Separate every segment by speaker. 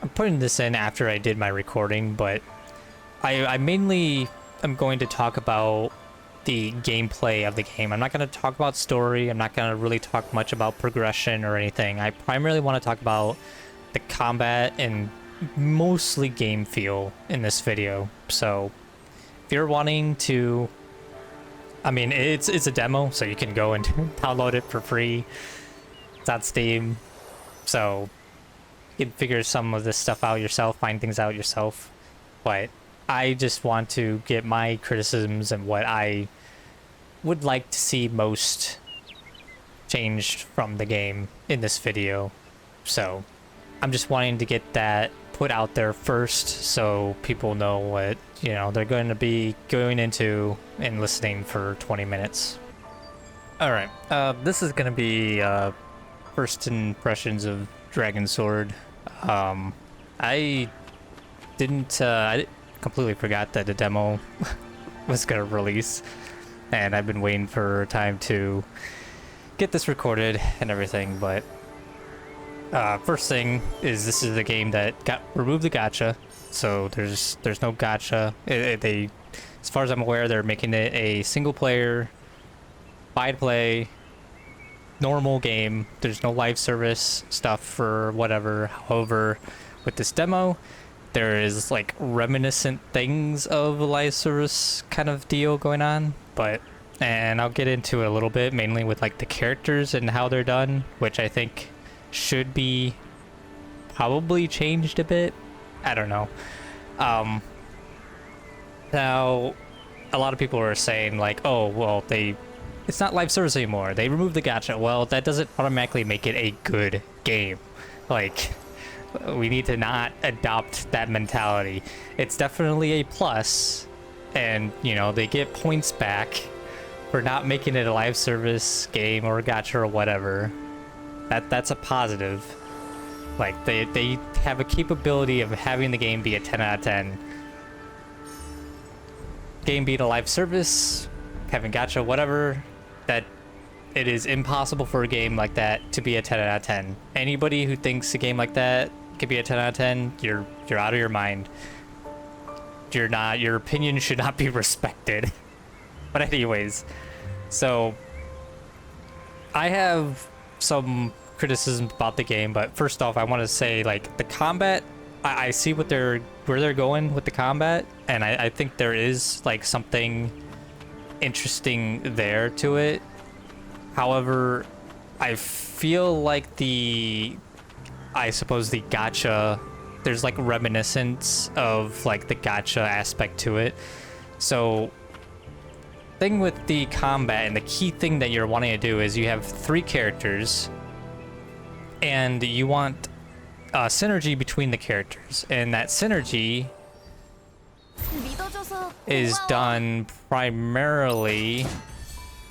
Speaker 1: I'm putting this in after I did my recording, but I mainly am going to talk about the gameplay of the game. I'm not going to talk about story. I'm not going to really talk much about progression or anything. I primarily want to talk about the combat and mostly game feel in this video. So if you're wanting to, I mean, it's a demo, so you can go and download it for free. It's on Steam, so you can figure some of this stuff out yourself, find things out yourself. But I just want to get my criticisms and what I would like to see most changed from the game in this video. So I'm just wanting to get that put out there first so people know what, you know, they're going to be going into and listening for 20 minutes. Alright, this is going to be first impressions of Dragonsword. I completely forgot that the demo was gonna release, and I've been waiting for time to get this recorded and everything. But first thing is, this is a game that removed the gacha, so there's no gacha. They, as far as I'm aware, they're making it a single player, buy to play, normal game. There's no live service stuff for whatever. However, with this demo, there is like reminiscent things of a live service kind of deal going on, and I'll get into it a little bit, mainly with like the characters and how they're done, which I think should be probably changed a bit. I don't know. Now a lot of people are saying like, oh well, it's not live service anymore, they removed the gacha. Well, that doesn't automatically make it a good game. Like, we need to not adopt that mentality. It's definitely a plus, and you know, they get points back for not making it a live service game or gacha or whatever. That's a positive. Like, they have a capability of having the game be a 10 out of 10. Game being a live service, having gacha, whatever, that it is impossible for a game like that to be a 10 out of 10. Anybody who thinks a game like that could be a 10 out of 10, you're out of your mind. Your opinion should not be respected. But anyways, so I have some criticisms about the game, but first off, I want to say, like, the combat, I see where they're going with the combat, and I think there is like something interesting there to it. However, I feel like I suppose the gacha, there's like reminiscence of like the gacha aspect to it. So thing with the combat, and the key thing that you're wanting to do, is you have 3 characters and you want synergy between the characters, and that synergy is done primarily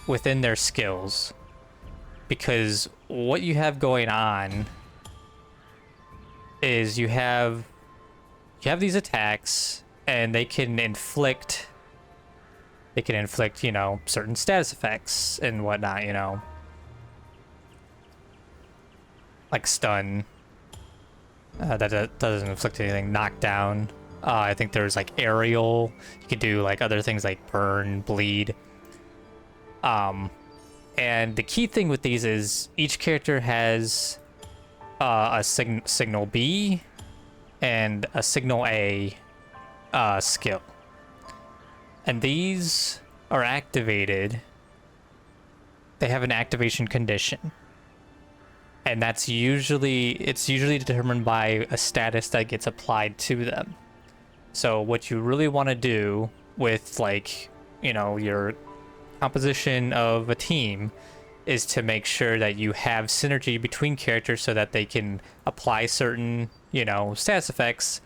Speaker 1: within their skills, because what you have going on is you have these attacks, and they can inflict, you know, certain status effects and whatnot, you know, like stun. That doesn't inflict anything. Knockdown. I think there's like aerial. You could do like other things like burn, bleed. And the key thing with these is each character has a signal B and a signal A skill, and these are activated. They have an activation condition, and it's usually determined by a status that gets applied to them. So what you really want to do with, like, you know, your composition of a team is to make sure that you have synergy between characters so that they can apply certain, you know, status effects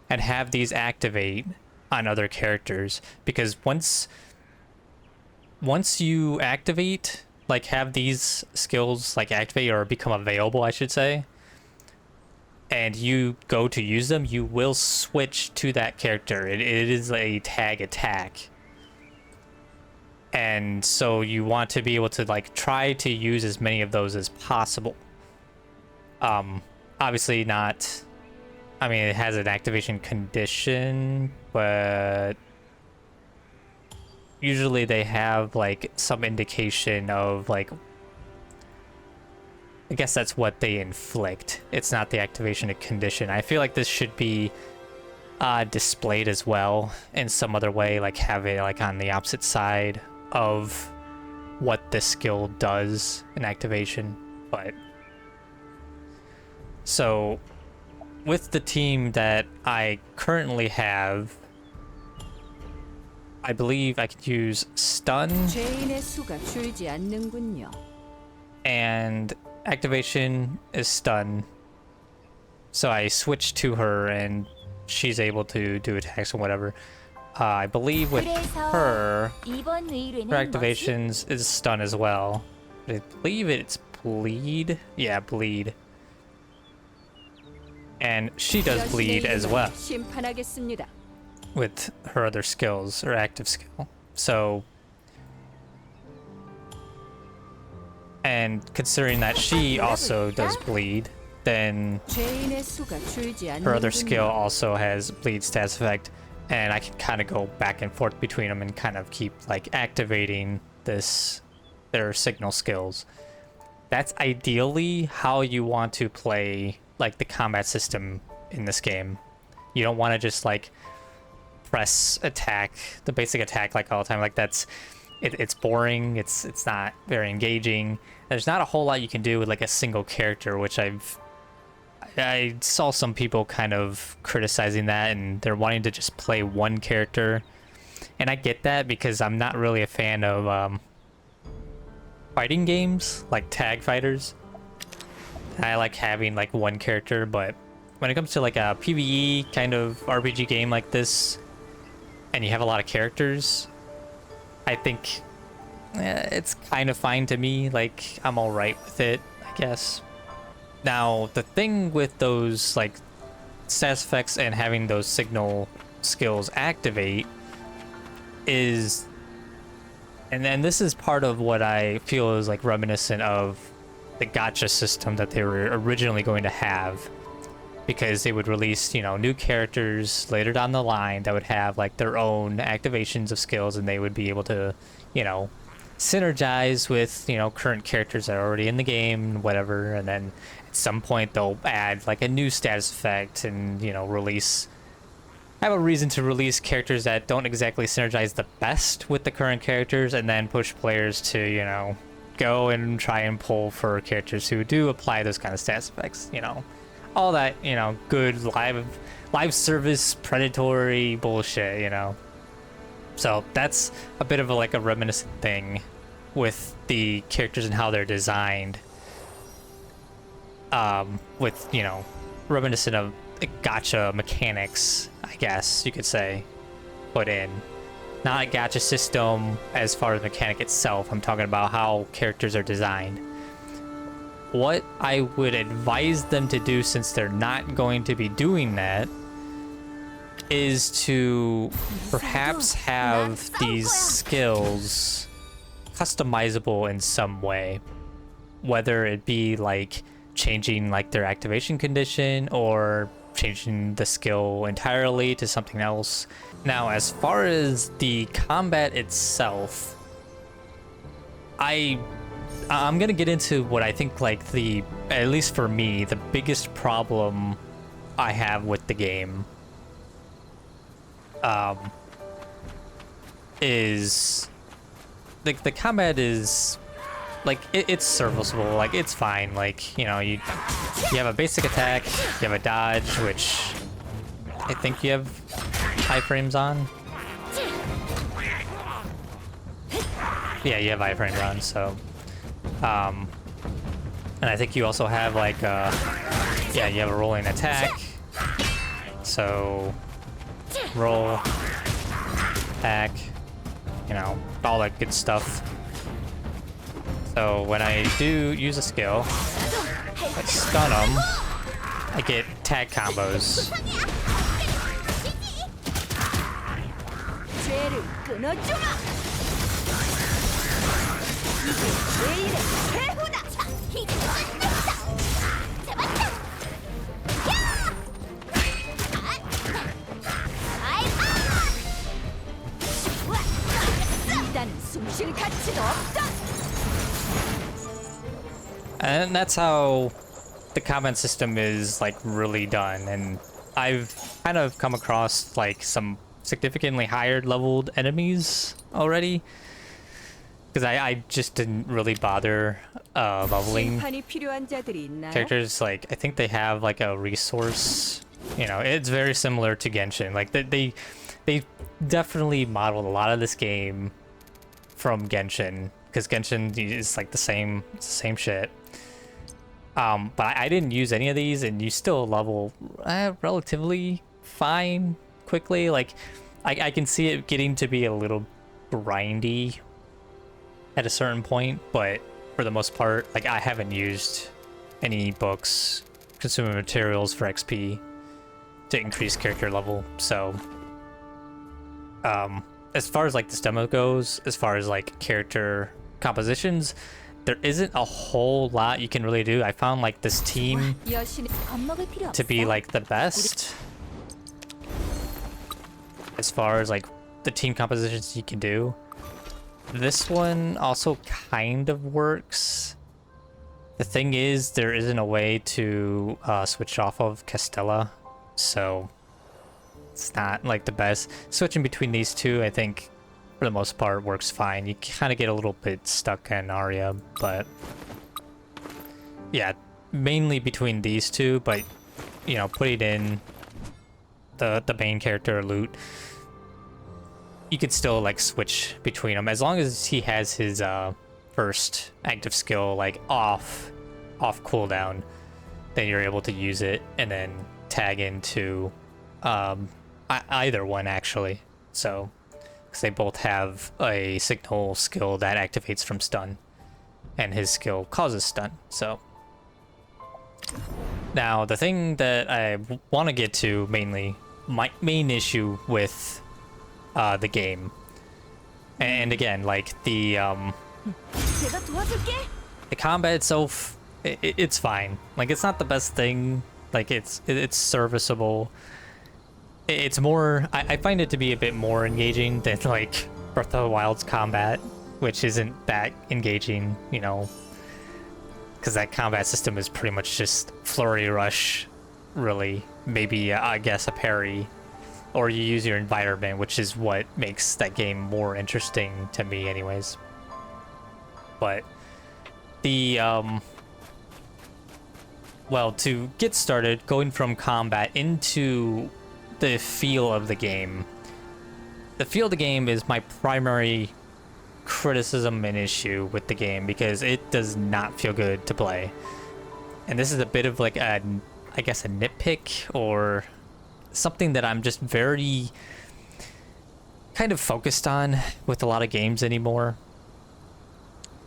Speaker 1: and have these activate on other characters. Because once you activate, like, have these skills like activate or become available, I should say, and you go to use them, you will switch to that character. It is a tag attack. And so you want to be able to like try to use as many of those as possible. Obviously not I mean, it has an activation condition, but usually they have like some indication of like, I guess that's what they inflict. It's not the activation condition. I feel like this should be displayed as well in some other way, like have it like on the opposite side of what the skill does in activation. But so with the team that I currently have, I believe I could use stun and activation is stun. So I switched to her and she's able to do attacks and whatever. I believe with her activations is stun as well. I believe it's bleed. Yeah, bleed. And she does bleed as well with her other skills, or active skill. So, and considering that she also does bleed, then her other skill also has bleed stats effect, and I can kind of go back and forth between them and kind of keep like activating their signal skills. That's ideally how you want to play like the combat system in this game. You don't want to just like press attack, the basic attack like all the time. Like it's boring. It's not very engaging. There's not a whole lot you can do with like a single character, which I saw some people kind of criticizing that, and they're wanting to just play one character. And I get that because I'm not really a fan of fighting games like tag fighters. I like having like one character, but when it comes to like a PvE kind of RPG game like this, and you have a lot of characters, I think it's kind of fine to me. Like, I'm alright with it, I guess. Now, the thing with those like stats effects and having those signal skills activate is, and then this is part of what I feel is like reminiscent of the gacha system that they were originally going to have, because they would release, you know, new characters later down the line that would have like their own activations of skills, and they would be able to, you know, synergize with, you know, current characters that are already in the game, whatever. And then at some point they'll add like a new status effect and, you know, have a reason to release characters that don't exactly synergize the best with the current characters, and then push players to, you know, go and try and pull for characters who do apply those kind of stats effects, you know, all that, you know, good live service predatory bullshit, you know. So that's a bit of like a reminiscent thing with the characters and how they're designed, with, you know, reminiscent of gacha mechanics, I guess you could say, put in. Not a gacha system as far as mechanic itself. I'm talking about how characters are designed. What I would advise them to do, since they're not going to be doing that, is to perhaps have these skills customizable in some way. Whether it be like changing like their activation condition, or changing the skill entirely to something else. Now, as far as the combat itself, I'm gonna get into what I think like at least for me, the biggest problem I have with the game is the combat is like it's serviceable, like it's fine. Like, you know, you have a basic attack, you have a dodge, which I think you have iframes on. Yeah, you have iframes on, so and I think you also have like yeah, you have a rolling attack, so roll, attack, you know, all that good stuff. So when I do use a skill, I stun them, I get tag combos. And that's how the combat system is like really done. And I've kind of come across like some significantly higher leveled enemies already, because I just didn't really bother leveling characters. Like, I think they have like a resource, you know, it's very similar to Genshin. Like they definitely modeled a lot of this game from Genshin, because Genshin is like the same shit. But I didn't use any of these, and you still level relatively fine quickly. Like, I can see it getting to be a little grindy at a certain point, but for the most part, like, I haven't used any books, consuming materials for XP to increase character level. So, as far as like this demo goes, as far as like character compositions, there isn't a whole lot you can really do. I found like this team to be like the best as far as like the team compositions you can do. This one also kind of works. The thing is, there isn't a way to switch off of Castella, so it's not like the best. Switching between these two, I think, for the most part, works fine. You kind of get a little bit stuck in Arya, but yeah, mainly between these two. But you know, putting in the main character Lute, you could still like switch between them as long as he has his first active skill like off cooldown. Then you're able to use it and then tag into either one actually. So, because they both have a signal skill that activates from stun, and his skill causes stun. So now the thing that I want to get to mainly, my main issue with the game, and again, like the combat itself, it's fine. Like, it's not the best thing. Like, it's serviceable. It's more, I find it to be a bit more engaging than like Breath of the Wild's combat, which isn't that engaging, you know, because that combat system is pretty much just flurry rush, really. Maybe I guess a parry, or you use your environment, which is what makes that game more interesting to me anyways. But the well, to get started, going from combat into the feel of the game. The feel of the game is my primary criticism and issue with the game, because it does not feel good to play. And this is a bit of like a, I guess, a nitpick, or something that I'm just very kind of focused on with a lot of games anymore.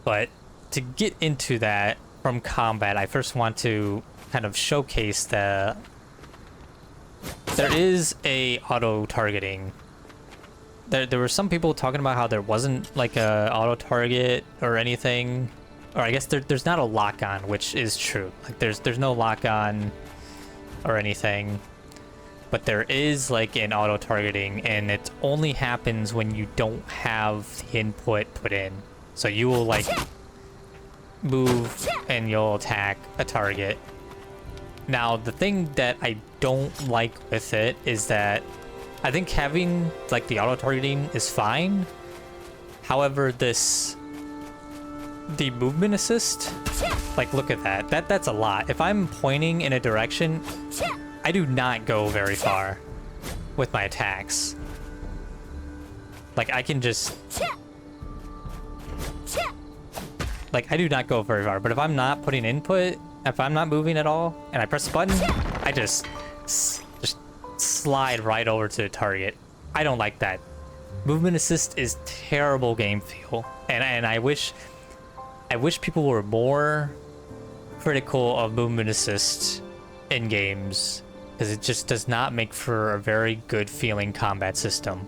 Speaker 1: But to get into that from combat, I first want to kind of showcase the there is a auto targeting. There were some people talking about how there wasn't like a auto target or anything, or I guess there's not a lock on, which is true. Like there's no lock on or anything, but there is like an auto targeting, and it only happens when you don't have the input put in. So you will like move and you'll attack a target. Now, the thing that I don't like with it is that I think having like the auto targeting is fine. However, the movement assist, like, look at that. That's a lot. If I'm pointing in a direction, I do not go very far with my attacks. Like, I can just, like, I do not go very far. But if I'm not putting input, if I'm not moving at all, and I press the button, I just slide right over to the target. I don't like that. Movement assist is terrible game feel, and I wish people were more critical of movement assist in games, because it just does not make for a very good feeling combat system.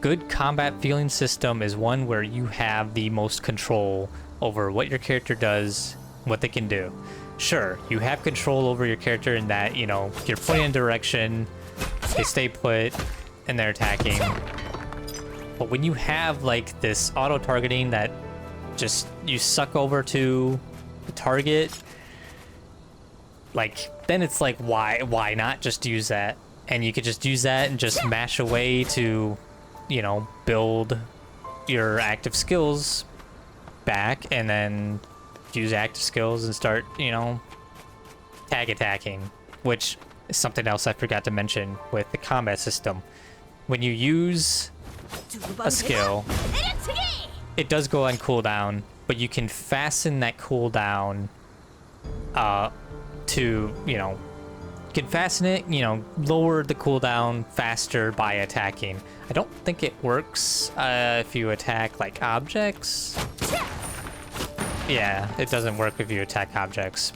Speaker 1: Good combat feeling system is one where you have the most control over what your character does, what they can do. Sure, you have control over your character in that, you know, you're pointing in direction, they stay put, and they're attacking. But when you have like this auto targeting that just you suck over to the target, like then it's like why not just use that? And you could just use that and just mash away to, you know, build your active skills back, and then use active skills and start, you know, tag attacking, which is something else I forgot to mention with the combat system. When you use a skill, it does go on cooldown, but you can fasten that cooldown to, you know, you can fasten it, you know, lower the cooldown faster by attacking. I don't think it works if you attack like objects. Yeah, it doesn't work if you attack objects,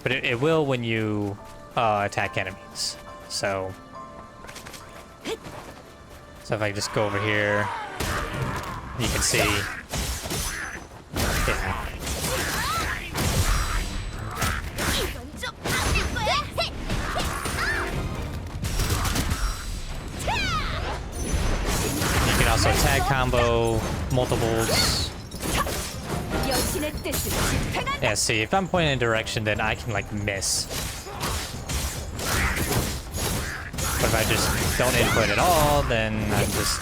Speaker 1: but it will when you attack enemies. So if I just go over here, you can see. Yeah. You can also tag combo multiples. Yeah, see, if I'm pointing in a direction, then I can like miss. But if I just don't input at all, then I'm just...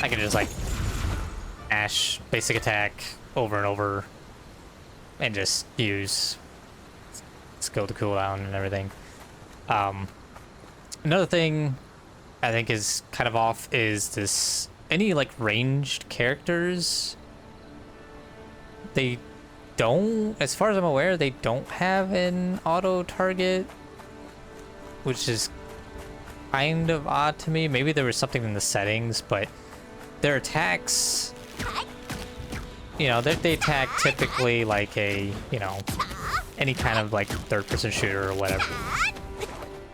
Speaker 1: I can just like mash basic attack over and over and just use skill to cooldown and everything. Another thing I think is kind of off is this, any like ranged characters, they don't, as far as I'm aware, they don't have an auto target, which is kind of odd to me. Maybe there was something in the settings, but their attacks, you know, they attack typically like a, you know, any kind of like third-person shooter or whatever,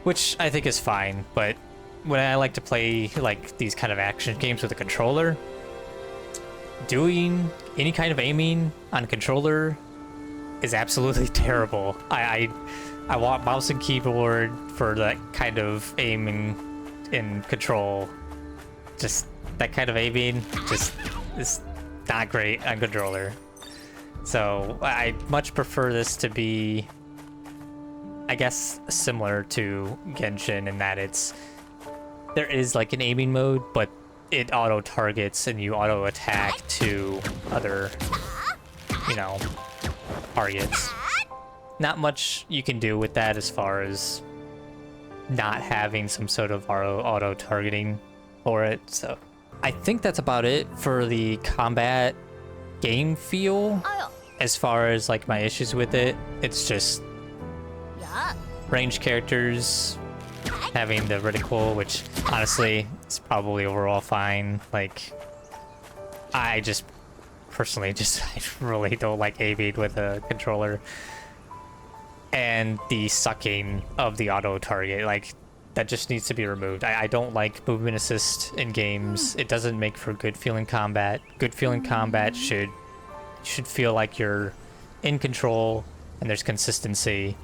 Speaker 1: which I think is fine. But when I like to play like these kind of action games with a controller, doing any kind of aiming on a controller is absolutely terrible. I want mouse and keyboard for that kind of aiming in control. Just that kind of aiming just is not great on controller. So I much prefer this to be, I guess, similar to Genshin in that there is like an aiming mode, but it auto targets and you auto attack to other, you know, targets. Not much you can do with that as far as not having some sort of auto targeting for it. So I think that's about it for the combat game feel. As far as like my issues with it, it's just ranged characters having the reticle, which honestly is probably overall fine. Like, I just personally I really don't like aiming with a controller. And the sucking of the auto target, like, that just needs to be removed. I don't like movement assist in games. It doesn't make for good feeling combat. Good feeling combat should feel like you're in control and there's consistency.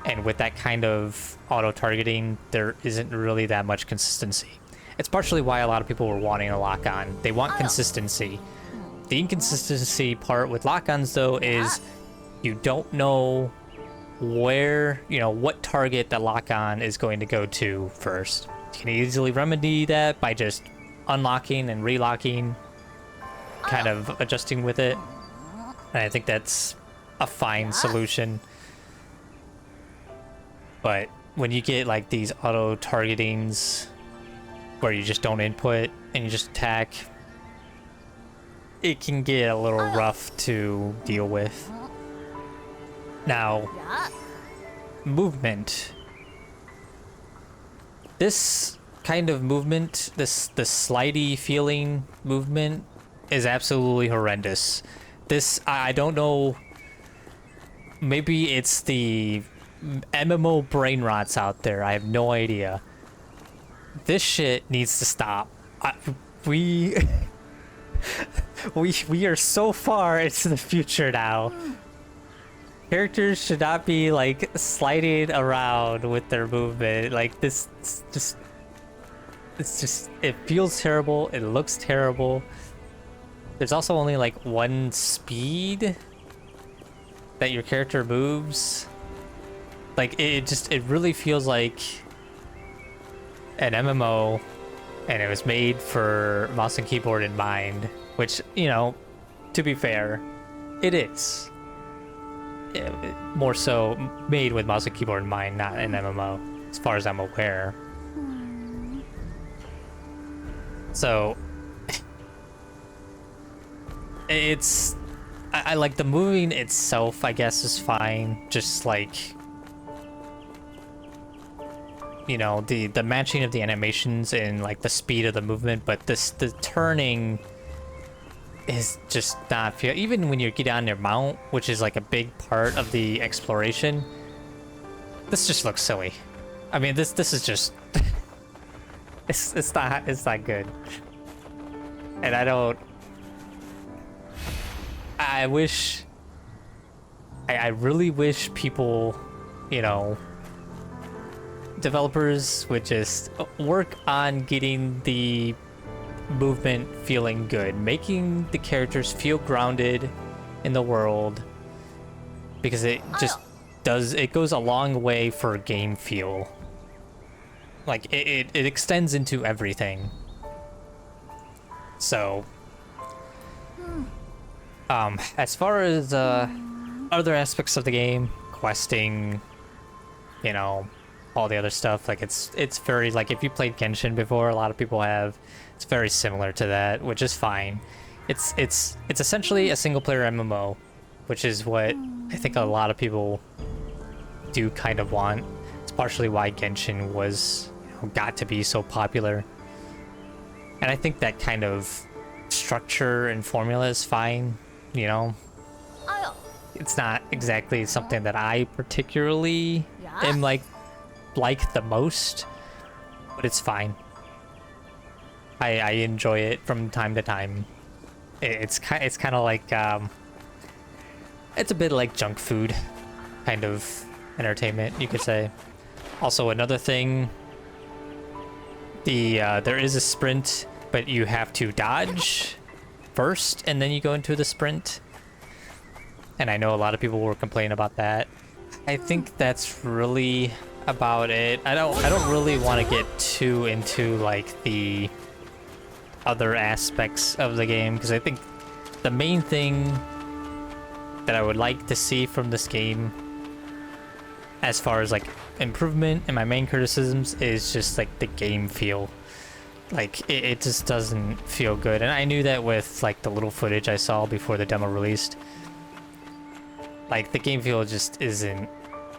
Speaker 1: And with that kind of auto-targeting, there isn't really that much consistency. It's partially why a lot of people were wanting a lock-on. They want consistency. The inconsistency part with lock-ons, though, is you don't know where, you know, what target the lock-on is going to go to first. You can easily remedy that by just unlocking and relocking, kind of adjusting with it. And I think that's a fine solution. But when you get like these auto targetings where you just don't input and you just attack, it can get a little rough to deal with. Now, movement. This kind of movement, the slidey feeling movement, is absolutely horrendous. This, I don't know, maybe it's the MMO brain rots out there. I have no idea. This shit needs to stop. We are so far into the future now. characters should not be like sliding around with their movement. Like this, it's just, it feels terrible. It looks terrible. There's also only like one speed that your character moves. Like it really feels like an MMO, and it was made for mouse and keyboard in mind, which, you know, to be fair, it is. More so made with mouse and keyboard in mind, not an MMO, as far as I'm aware. So it's, I like the moving itself, I guess, is fine. Just like, you know, the matching of the animations and like the speed of the movement, but the turning is just not feel. Even when you get on your mount, which is like a big part of the exploration, this just looks silly. I mean, this is just it's not good. And I wish, I really wish people, you know, developers would just work on getting the movement feeling good, making the characters feel grounded in the world, because it just goes a long way for game feel. Like it extends into everything. So as far as other aspects of the game, questing, you know, all the other stuff, like it's very, like, if you played Genshin before, a lot of people have, it's very similar to that, which is fine. It's essentially a single player MMO, which is what I think a lot of people do kind of want. It's partially why Genshin was, you know, got to be so popular. And I think that kind of structure and formula is fine, you know. It's not exactly something that I particularly am like the most, but it's fine. I enjoy it from time to time. It's kind of like it's a bit like junk food kind of entertainment, you could say. Also, another thing, there is a sprint, but you have to dodge first and then you go into the sprint. And I know a lot of people were complaining about that. I think that's really about it. I don't really want to get too into like the other aspects of the game, because I think the main thing that I would like to see from this game, as far as like improvement and my main criticisms, is just like the game feel. Like it just doesn't feel good, and I knew that with like the little footage I saw before the demo released. Like the game feel just isn't,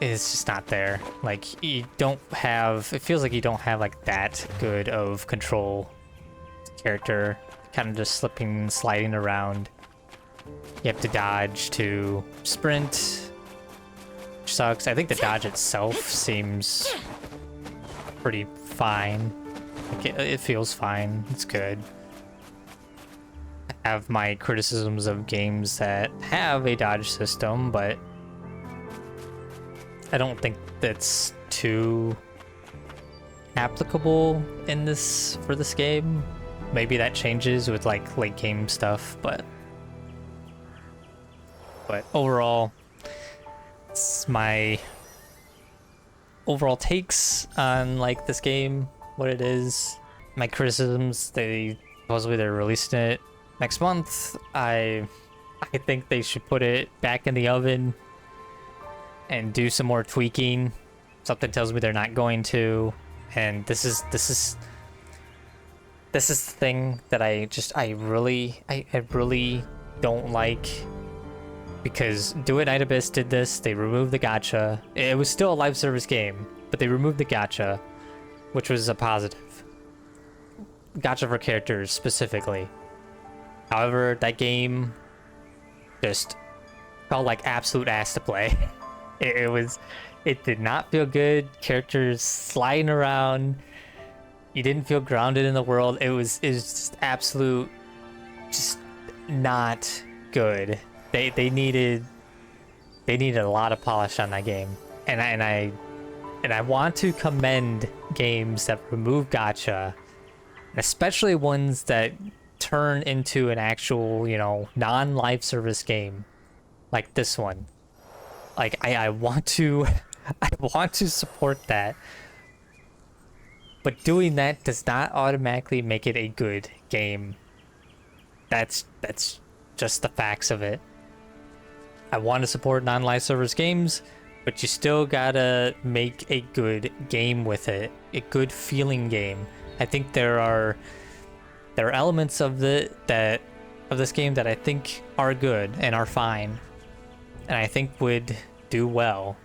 Speaker 1: it's just not there. Like you don't have, it feels like you don't have like that good of control. Character kind of just slipping, sliding around. You have to dodge to sprint, which sucks. I think the dodge itself seems pretty fine. Like it feels fine. It's good. I have my criticisms of games that have a dodge system, but I don't think that's too applicable in this, for this game. Maybe that changes with like late game stuff, but overall, it's my overall takes on like this game, what it is. My criticisms, supposedly they're releasing it next month. I think they should put it back in the oven and do some more tweaking. Something tells me they're not going to, and this is the thing that I really don't like, because Do It Night Abyss did this. They removed the gacha. It was still a live service game, but they removed the gacha, which was a positive. Gacha for characters specifically. However, that game just felt like absolute ass to play. It did not feel good. Characters sliding around. You didn't feel grounded in the world. It was just absolute, just not good. They needed they needed a lot of polish on that game. And I want to commend games that remove gacha, especially ones that turn into an actual, you know, non-live service game like this one. Like I want to I want to support that. But doing that does not automatically make it a good game. That's just the facts of it. I want to support non-live service games, but you still gotta make a good game with it, a good feeling game. I think there are elements of this game that I think are good and are fine, and I think would do well.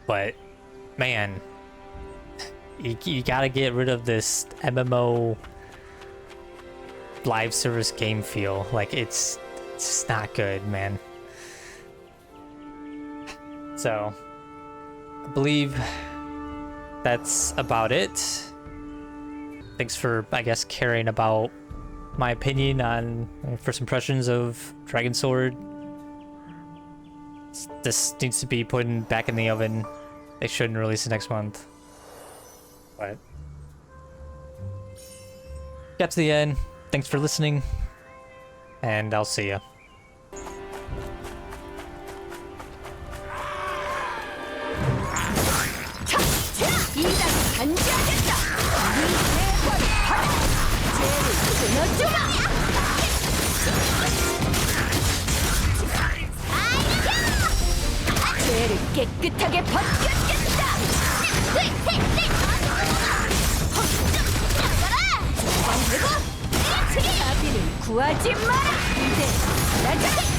Speaker 1: But man, you gotta get rid of this MMO live service game feel. Like it's just not good, man. So I believe that's about it. Thanks for, I guess, caring about my opinion on first impressions of Dragonsword. This needs to be put back in the oven. They shouldn't release it next month. But got to the end. Thanks for listening, and I'll see ya.
Speaker 2: 깨끗하게 벗겨주겠다! 나가라! 주방 대고! 자비는 구하지 마라! 이제 사라져!